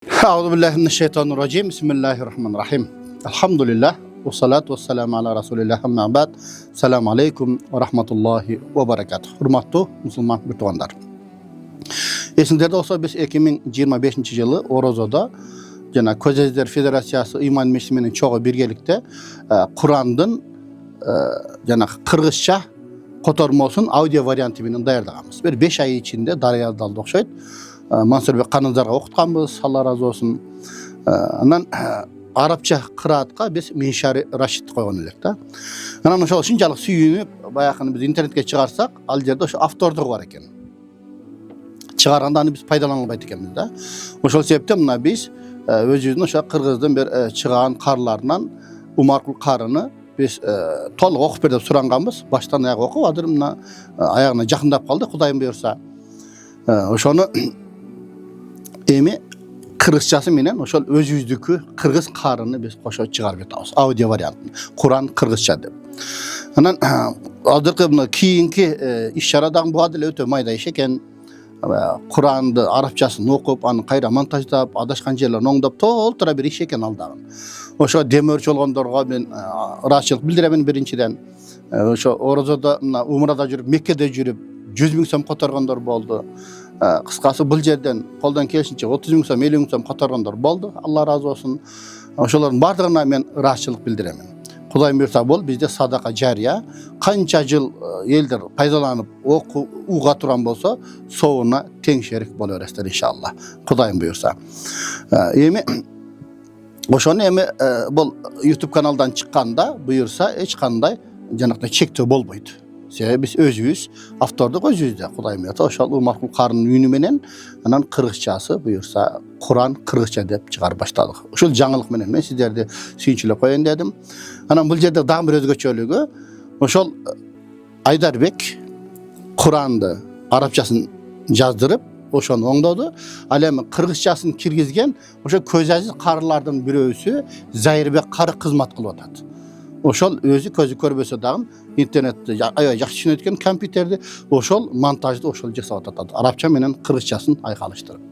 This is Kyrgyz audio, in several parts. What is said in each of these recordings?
Euzubillahimineşşeytanirracim. Bismillahirrahmanirrahim. Elhamdülillah. Ve salatu ve selamu ala Resulillah. Amma ba'd. Selamu aleyküm ve rahmetullahi ve berekatuhu. Hurmatlı Müslüman bütüvanlar. Esinizde olsa biz 2025 yılı Oroza'da jana Közezler Federasyası İman Meclisi'nin çoğu birgelikte Kur'an'ın jana Kırgızça kotormosun audio variantını dayarlagambız. Bir 5 ay içinde darayadaldı okşayt. Mansur Bey kanızlarga okutkanbız, Allah razı olsun. Anan Arapça kıraatka biz Minşari Raşit koygan elek da. Anan ошол ушунчалык сүйүнүп, баягы biz internetке чыгарсак, ал жерде ошо автордугу бар экен. Чыгарганда аны biz пайдалана албайт экенбиз да. Ошол себептен мына biz өзүбүздүн ошо Кыргыздын бир чыган карларынан Умаркул карыны biz толук окуп бер деп суранганбыз. Баштан аяк окуп, азыр мына аягына жакындап калды, Кудайым буйрса. Ошону эми кыргызчасы менен ошол өзүбүздүкү кыргыз карыны биз кошо чыгарып жатабыз. Аудио вариантын. Кур'ан кыргызча деп. Анан азыркы мына кийинки иш-чарадагы буга деле өтө майда иш экен. Kur'an'ды Arapçaсын окуп, аны кайра монтаждап, адашкан жерлерин оңдоп толтура бир иш экен ал дагы. Ошо демөөрчү болгондорго мен ыраазычылык билдиребин биринчиден. Ошо Орозодо мына Умрада жүрүп, Меккеде жүрүп 100 000 сом которгондор болду. Кыскасы бул жерден колдон келишинче 30 000 сом, 50 000 сом которгондор болду. Алла разы болсун. Ошолордун бардыгына мен ыраазычылык билдиремин. Кудайым буйрса бул бизде садака жария. Канча жыл элдер пайдаланып уга турган болсо, соуна тең шерик боло бересиздер иншалла. Кудайым буйрса. Эми ошону эми бул YouTube каналдан чыкканда буйрса эч кандай жанактай чектөө болбойт. Себеби биз өзүбүз автордук өзүбүздө Кудайым буйрса ошол Умаркул карынын үнү менен анан кыргызчасы буйрса Кур'ан кыргызча деп чыгарып баштадык. Ушул жаңылык менен мен сиздерди сүйүнчүлөп коеюн дедим. Анан бул жерде дагы бир өзгөчөлүгү ошол Айдарбек Кур'анды арабчасын жаздырып, ошону оңдоду. Ал эми кыргызчасын киргизген ошо көз азиз карылардын бирөөсү Зайырбек кары кызмат кылып атат. Ошол өзү көзү көрбөсө дагы интернетти аябай жакшы түшүнөт экен, компьютерди ошол монтажды ошол жасап атат. Арабча менен кыргызчасын айкалыштырып.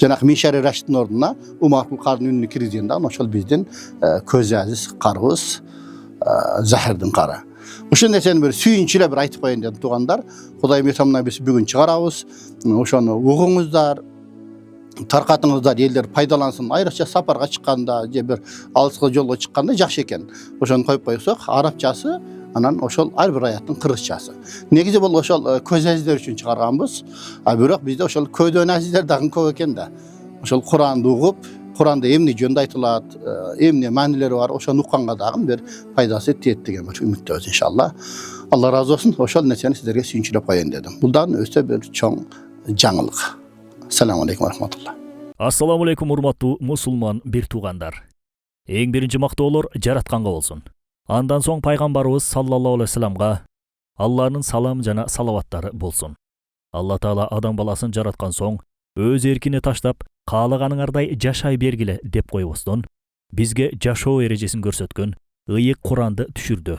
Жанагы Миншари Раштын ордуна Умаркул карынын үнүнү киргизген дагы ошол биздин көз азиз карыбыз Захирдин кары. Ушул нерсени бир сүйүнчүлөп бир айтып коеюн дедим туугандар. Кудайым буйрса биз бүгүн чыгарабыз. Ошону угуңуздар, таркатыңыздар, элдер пайдалансын. Айрыкча сапарга чыкканда же бир алыска жолго чыкканда жакшы экен. Ошону коюп койсок, арабчасы анан ошол ар бир аяттын кыргызчасы. Негизи бул ошол көз азиздер үчүн чыгарганбыз. Бирок бизде ошол көйдөн азиздер дагы көп экен да. Ошол Куранды угуп, Kur'an'da emne жөнүндө айтылат, эмне маанилери бар, ошону укканга дагы бир пайдасы тиет деген бир үмүттөбүз иншалла. Алла разы болсун. Ошол нерсени сиздерге сүйүнчүлөп коеюн дедим. Бул дагы өтө бир чоң жаңылык. Assalamu aleykum ve rahmatullah. Assalamu aleykum урматтуу мусулман бир туугандар. Эң биринчи мактоолор жаратканга болсун. Андан соң пайгамбарыбыз саллаллаху алейхи вассаламга Алланын салам жана салаваттары болсун. Алла Таала адам баласын жараткан соң өз эркине таштап, каалаганыңардай жашай бергиле деп койбостон, бизге жашоо эрежесин көрсөткөн ыйык Куранды түшүрдү.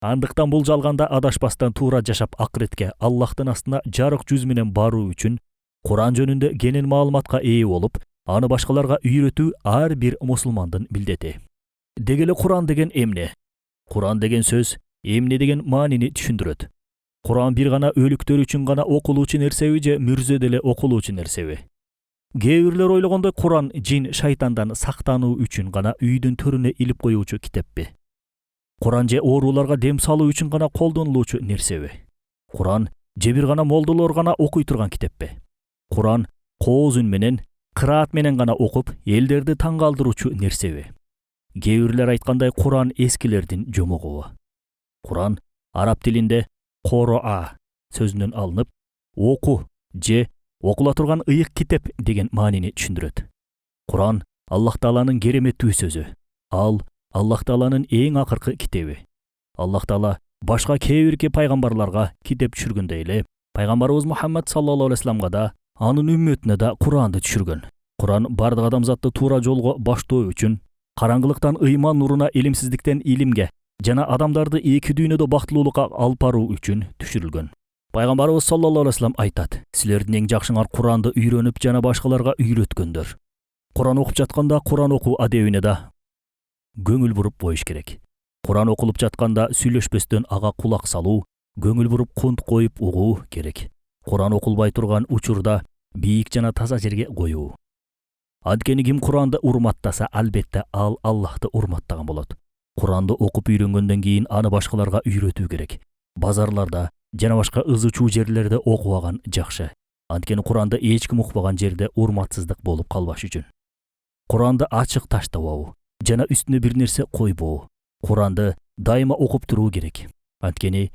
Андыктан бул жалганда адашпастан туура жашап акыретке Аллахтын астына жарык жүз менен баруу үчүн Куран жөнүндө кенен маалыматка ээ болуп, аны башкаларга үйрөтүү ар бир мусулмандын милдети. Дегеле Куран деген эмне? Куран деген сөз эмне деген маанини түшүндүрөт. Куран бир гана өлүктөр үчүн гана окулуучу нерсеби же мүрзө деле окулуучу нерсеби? Кээ бирлер ойлогондой Куран жин шайтандан сактануу үчүн гана үйдүн төрүнө илип коюучу китеппи? Куран же ооруларга дем салуу үчүн гана колдонулуучу нерсеби? Куран же бир гана молдолор гана окуй турган китеппи? Куран кооз үн менен, кыраат менен гана окуп, элдерди таң калтыруучу нерсеби? Кээ бирлер айткандай Куран эскилердин жомогубу? Куран араб тилинде Короа сөзүнөн алынып, оку же окула турган ыйык китеп деген маанини түшүндүрөт. Куран Аллах Тааланын кереметтүү сөзү. Ал Аллах Тааланын эң акыркы китеби. Аллах Таала башка кээ бирки пайгамбарларга китеп түшүргөндөй эле, пайгамбарыбыз Мухаммад саллаллаху алейхи вассаламга да, анын үммөтүнө да Куранды түшүргөн. Куран бардык адамзатты туура жолго баштоо үчүн, караңгылыктан ыйман нуруна, илимсиздиктен илимге жана адамдарды эки дүйнөдө бактылуулукка алып баруу үчүн түшүрүлгөн. Пайгамбарыбыз саллаллаху алейхи вассалам айтат: "Силердин эң жакшыңар Куранды үйрөнүп жана башкаларга үйрөткөндөр. Куран окуп жатканда Куран окуу адебине да көңүл буруп коюш керек. Куран окулуп жатканда сүйлөшпөстөн ага кулак салуу, көңүл буруп кунт коюп угуу керек. Куран окулбай турган учурда бийик жана таза жерге коюу. Анткени ким Куранды урматтаса, албетте ал Аллахты урматтаган болот. Куранды окуп үйрөнгөндөн кийин аны башкаларга үйрөтүү керек. Базарларда жана башка ызы-чуу жерлерде окубаган жакшы. Анткени Куранды эч ким укпаган жерде урматсыздык болуп калбаш үчүн. Куранды ачык таштабоо жана үстүнө бир нерсе койбоо. Куранды дайыма окуп туруу керек. Анткени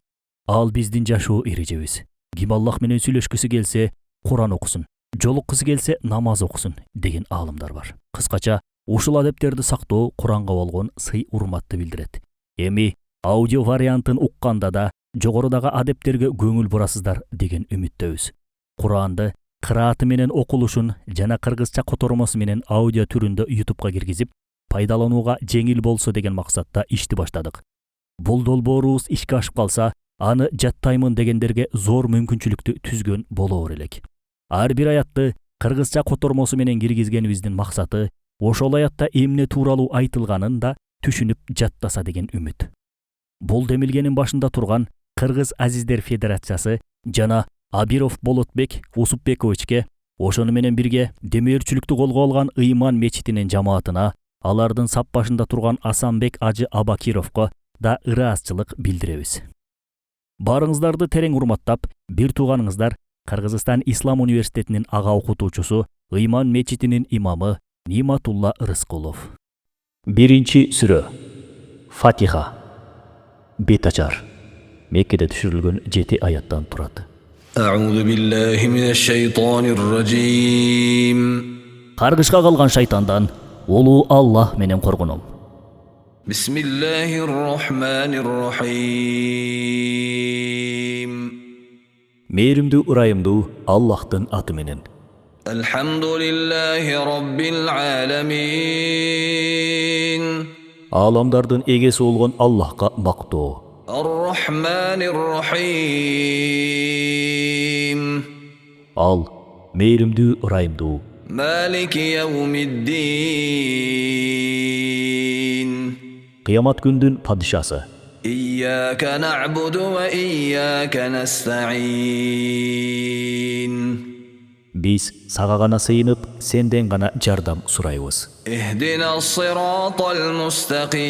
ал биздин жашоо эрежебиз. Ким Аллах менен сүйлөшкүсү келсе, Куран окусун. Жолуккусу келсе, намаз окусун деген аалымдар бар. Кыскача, ушул адептерди сактоо Куранга болгон сый урматты билдирет. Эми аудио вариантын укканда да жогорудагы адептерге көңүл бурасыздар деген үмүттөбүз. Куранды кырааты менен окулушун жана кыргызча котормосу менен аудио түрүндө YouTube'га киргизип, пайдаланууга жеңил болсо деген максатта ишти баштадык. Бул долбоорубуз ишке ашып калса, аны жаттаймын дегендерге зор мүмкүнчүлүктү түзгөн болоор элек. Ар бир аятты кыргызча котормосу менен киргизгенибиздин максаты ошол аятта эмне тууралуу айтылганын да түшүнүп жаттаса деген үмүт. Бул демилгенин башында турган Кыргыз Азиздер Федерациясы жана Абиров Болотбек Усупбековичке, ошону менен бирге демөөрчүлүктү колго алган Ыйман мечитинин жамаатына, алардын сап башында турган Асанбек Ажы Абакировго да ыраазычылык билдиребиз. Барыңыздарды терең урматтап, бир тууганыңыздар Кыргызстан Ислам университетинин ага окутуучусу, Ыйман мечитинин имамы Ниматулла Рыскулов. Биринчи сүрө. Фатиха. Бет ачар. Меккеде түшүрүлгөн 7 аяттан турат. А'удhu billahi minash-shaytanir-rajim. Каргышка калган шайтандан улуу Аллах менен коргоном. Bismillahir-rahmanir-rahim. Мээримдүү ырайымдуу Аллахтын аты менен. Alhamdulillahi rabbil alamin. Аламдардын эгеси болгон Аллахка мактоо. Ar-rahmanir-rahim. Ал мээримдүү ырайымдуу. Maliki yawmiddin. Кыямат күндүн падышасы. İyyâke na'budu ve iyyâke nesta'in. Биз сага гана сыйынып, сенден гана жардам сурайбыз. Ihdinas-siratal mustaqim.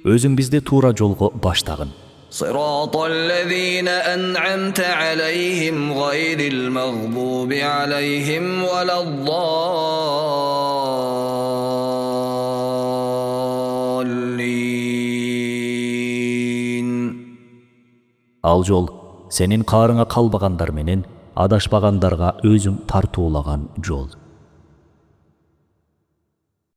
Өзүң бизди туура жолго баштагын. Siratal-lezîne en'amte aleyhim gayril mağdubi aleyhim veleddallin. Ал жол сенин каарыңа калбагандар менен адашпагандарга өзүң тартуулаган жол.